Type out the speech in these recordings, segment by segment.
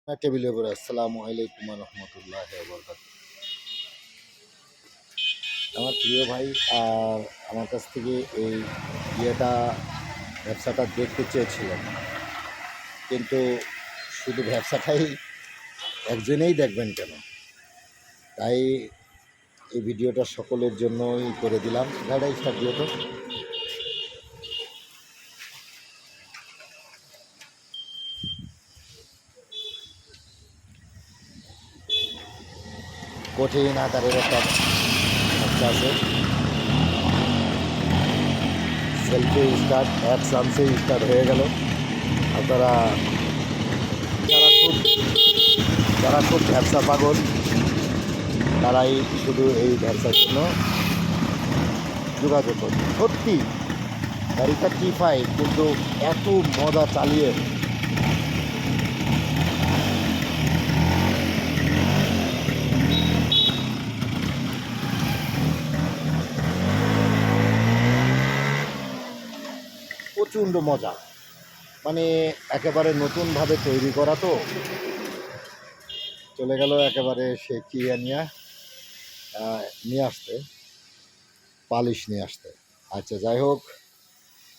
টেবিলের উপরে আসসালামু আলাইকুম রহমতুল্লাহ বরকাত। আমার প্রিয় ভাই আর আমার কাছ থেকে এই ইয়েটা ব্যবসাটা দেখতে চেয়েছিলেন, কিন্তু শুধু ব্যবসাটাই একজনেই দেখবেন কেন, তাই এই ভিডিওটা সকলের জন্যই করে দিলাম। গাড়ি স্টার্ট দিয়ে তো কঠিন আকারের একটা ব্যবসা আছে। সেলফি স্টার্ট অ্যাপসানসেই স্টার্ট হয়ে গেল। আপনারা যারা খুব যারা খুব ব্যবসা পাগল তারাই শুধু এই ব্যবসার জন্য যোগাযোগ করবে। সত্যি গাড়িটা T5, কিন্তু এত মজা চালিয়ে প্রচণ্ড মজা, মানে একেবারে নতুনভাবে তৈরি করা তো। চলে গেল একেবারে সে কিয়া নিয়ে আসতে, পালিশ নিয়ে আসতে। আচ্ছা, যাই হোক,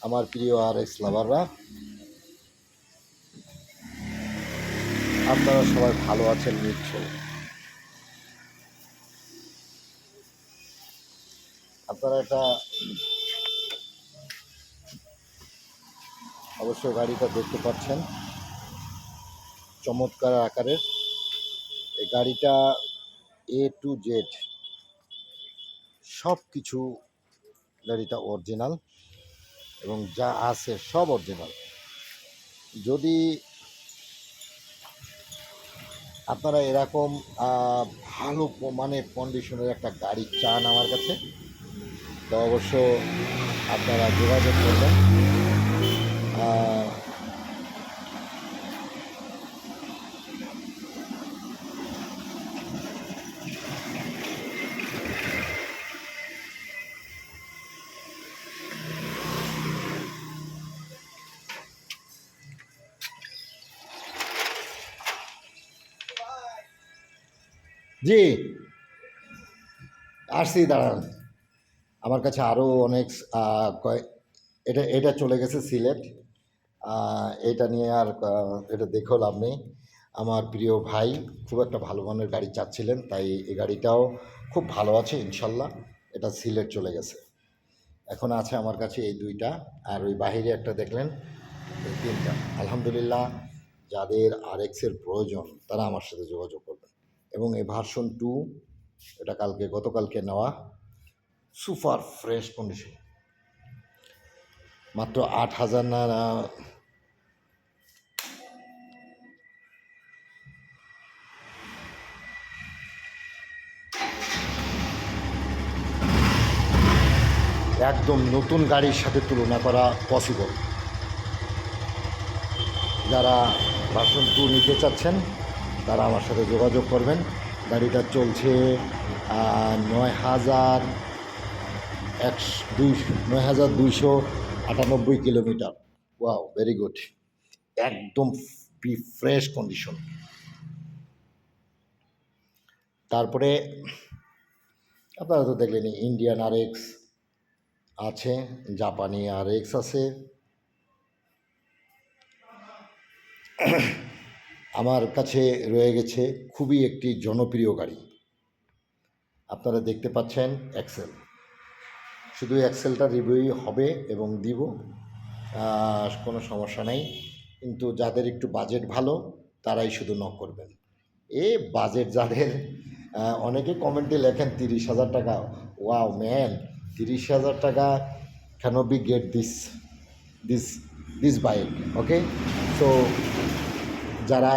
আমার প্রিয় RX লাভাররা, আপনারা সবাই ভালো আছেন নিশ্চয়। আপনারা এটা অবশ্যই গাড়িটা দেখতে পাচ্ছেন, চমৎকার আকারের এই গাড়িটা A to Z সব কিছু, গাড়িটা অরিজিনাল এবং যা আছে সব অরিজিনাল। যদি আপনারা এরকম ভালো মানের কন্ডিশনের একটা গাড়ি চান আমার কাছে, তো অবশ্য আপনারা যোগাযোগ করবেন। জি, আসছি, দাঁড়ান। আমার কাছে আরও অনেক এটা এটা চলে গেছে সিলেট। এটা নিয়ে আর এটা দেখেও লাভ নেই। আমার প্রিয় ভাই খুব একটা ভালো মানের গাড়ি চাচ্ছিলেন, তাই এই গাড়িটাও খুব ভালো আছে ইনশাল্লাহ। এটা সিলেট চলে গেছে, এখন আছে আমার কাছে এই দুইটা, আর ওই বাহিরে একটা দেখলেন, এই তিনটা। আলহামদুলিল্লাহ, যাদের RX-এর প্রয়োজন তারা আমার সাথে যোগাযোগ করবেন। এবং এই ভার্সন 2, এটা গতকালকে নেওয়া, সুপার ফ্রেশ কন্ডিশন, মাত্র 8,000 না একদম নতুন গাড়ির সাথে তুলনা করা পসিবল। যারা ভার্সন 2 নিতে চাচ্ছেন তারা আমার সাথে যোগাযোগ করবেন। গাড়িটা চলছে 9,298 কিলোমিটার। ওয়াও, ভেরি গুড, একদম ফ্রেশ কন্ডিশন। তারপরে আপনারা তো দেখলেন ইন্ডিয়ান RX আছে, জাপানি RX আছে। আমার কাছে রয়ে গেছে খুবই একটি জনপ্রিয় গাড়ি, আপনারা দেখতে পাচ্ছেন এক্সেল। শুধু এক্সেলটা রিভিউ হবে এবং দিব, কোনো সমস্যা নেই। কিন্তু যাদের একটু বাজেট ভালো তারাই শুধু নক করবেন। বাজেট যাদের, অনেকে কমেন্টে লেখেন 30,000 টাকা। ওয়াও ম্যান, 30,000 টাকা can be get this this bike. Okay, so যারা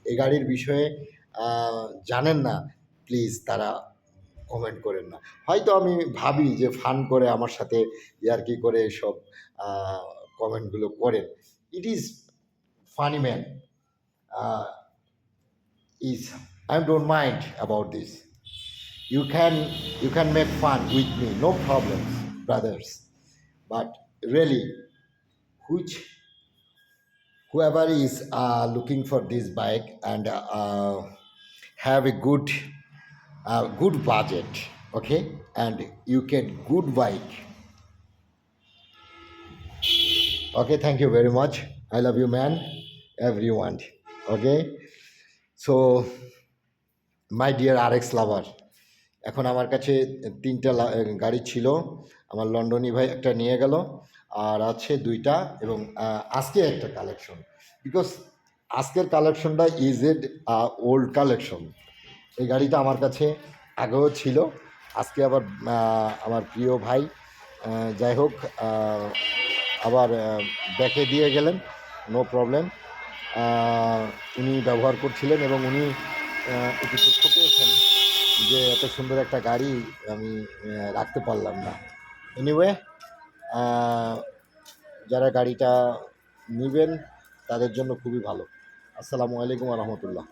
এই গাড়ির বিষয়ে জানেন না, প্লিজ তারা কমেন্ট করেন না। হয়তো আমি ভাবি যে ফান করে আমার সাথে ইয়ার্কি করে সব কমেন্টগুলো করেন। It is funny man, is I don't mind about this. You can make fun with me, no problems, brothers. But really, which whoever is looking for this bike and have a good budget, okay, and you get good bike. Okay, thank you very much. I love you, man. Everyone. Okay, so my dear RX lover, এখন আমার কাছে তিনটা গাড়ি ছিল। আমার লন্ডনী ভাই একটা নিয়ে গেল, আর আছে দুইটা, এবং আজকে একটা কালেকশন, বিকজ আজকের কালেকশনটা ইজ এড ওল্ড কালেকশন। এই গাড়িটা আমার কাছে আগেও ছিল, আজকে আবার আমার প্রিয় ভাই যাই হোক আবার ব্যাকে দিয়ে গেলেন, নো প্রবলেম। উনি ব্যবহার করছিলেন এবং উনি একটু দুঃখ পেয়েছেন যে এত সুন্দর একটা গাড়ি আমি রাখতে পারলাম না। এনিওয়ে, যারা গাড়িটা নেবেন তাদের জন্য খুবই ভালো। আসসালামু আলাইকুম রহমতুল্লাহ।